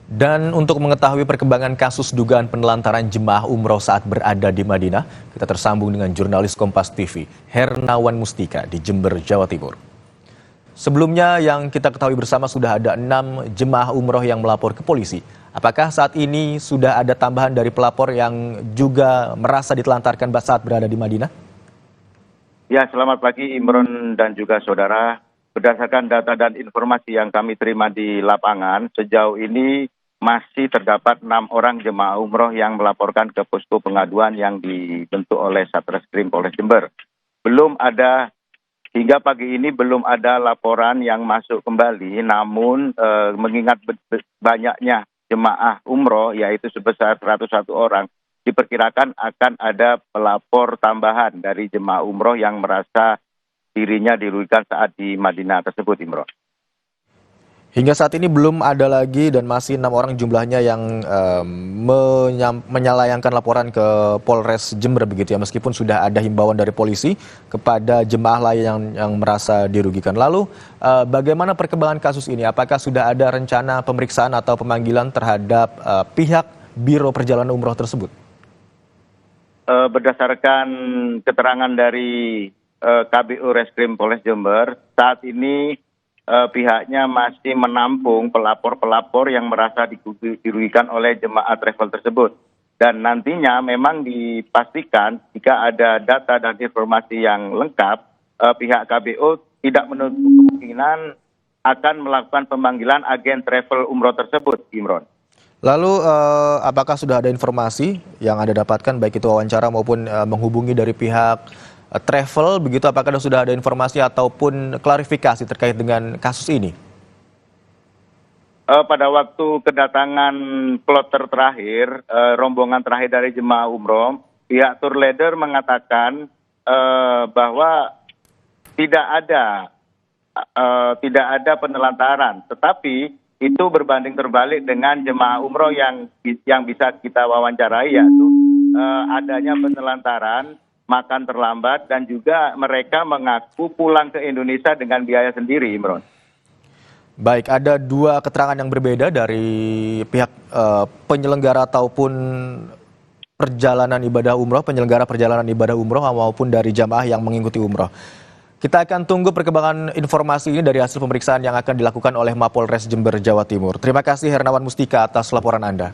Dan untuk mengetahui perkembangan kasus dugaan penelantaran jemaah umroh saat berada di Madinah, kita tersambung dengan jurnalis Kompas TV, Hernawan Mustika di Jember, Jawa Timur. Sebelumnya yang kita ketahui bersama sudah ada 6 jemaah umroh yang melapor ke polisi. Apakah saat ini sudah ada tambahan dari pelapor yang juga merasa ditelantarkan saat berada di Madinah? Ya, selamat pagi Imron dan juga saudara. Berdasarkan data dan informasi yang kami terima di lapangan, sejauh ini masih terdapat 6 orang jemaah umroh yang melaporkan ke posko pengaduan yang dibentuk oleh Satreskrim Polres Jember. Hingga pagi ini belum ada laporan yang masuk kembali, namun mengingat banyaknya jemaah umroh yaitu sebesar 101 orang, diperkirakan akan ada pelapor tambahan dari jemaah umroh yang merasa dirinya dirugikan saat di Madinah tersebut, Imron. Hingga saat ini belum ada lagi dan masih 6 orang jumlahnya yang menyalayangkan laporan ke Polres Jember begitu ya, meskipun sudah ada himbauan dari polisi kepada jemaah lain yang merasa dirugikan. Lalu bagaimana perkembangan kasus ini? Apakah sudah ada rencana pemeriksaan atau pemanggilan terhadap pihak Biro Perjalanan Umroh tersebut? Berdasarkan keterangan dari KBU Reskrim Polres Jember, saat ini pihaknya masih menampung pelapor-pelapor yang merasa dirugikan oleh jemaah travel tersebut. Dan nantinya memang dipastikan jika ada data dan informasi yang lengkap, pihak KBU tidak menutup kemungkinan akan melakukan pemanggilan agen travel umroh tersebut, Imron. Lalu apakah sudah ada informasi yang Anda dapatkan baik itu wawancara maupun menghubungi dari pihak travel begitu, apakah sudah ada informasi ataupun klarifikasi terkait dengan kasus ini? Pada waktu kedatangan kloter terakhir, rombongan terakhir dari jemaah umroh, pihak tour leader mengatakan bahwa tidak ada penelantaran, tetapi itu berbanding terbalik dengan jemaah umroh yang bisa kita wawancarai, yaitu adanya penelantaran, makan terlambat, dan juga mereka mengaku pulang ke Indonesia dengan biaya sendiri, Imron. Baik, ada 2 keterangan yang berbeda dari pihak penyelenggara ataupun penyelenggara perjalanan ibadah umroh maupun dari jamaah yang mengikuti umroh. Kita akan tunggu perkembangan informasi ini dari hasil pemeriksaan yang akan dilakukan oleh Mapolres Jember, Jawa Timur. Terima kasih Hernawan Mustika atas laporan Anda.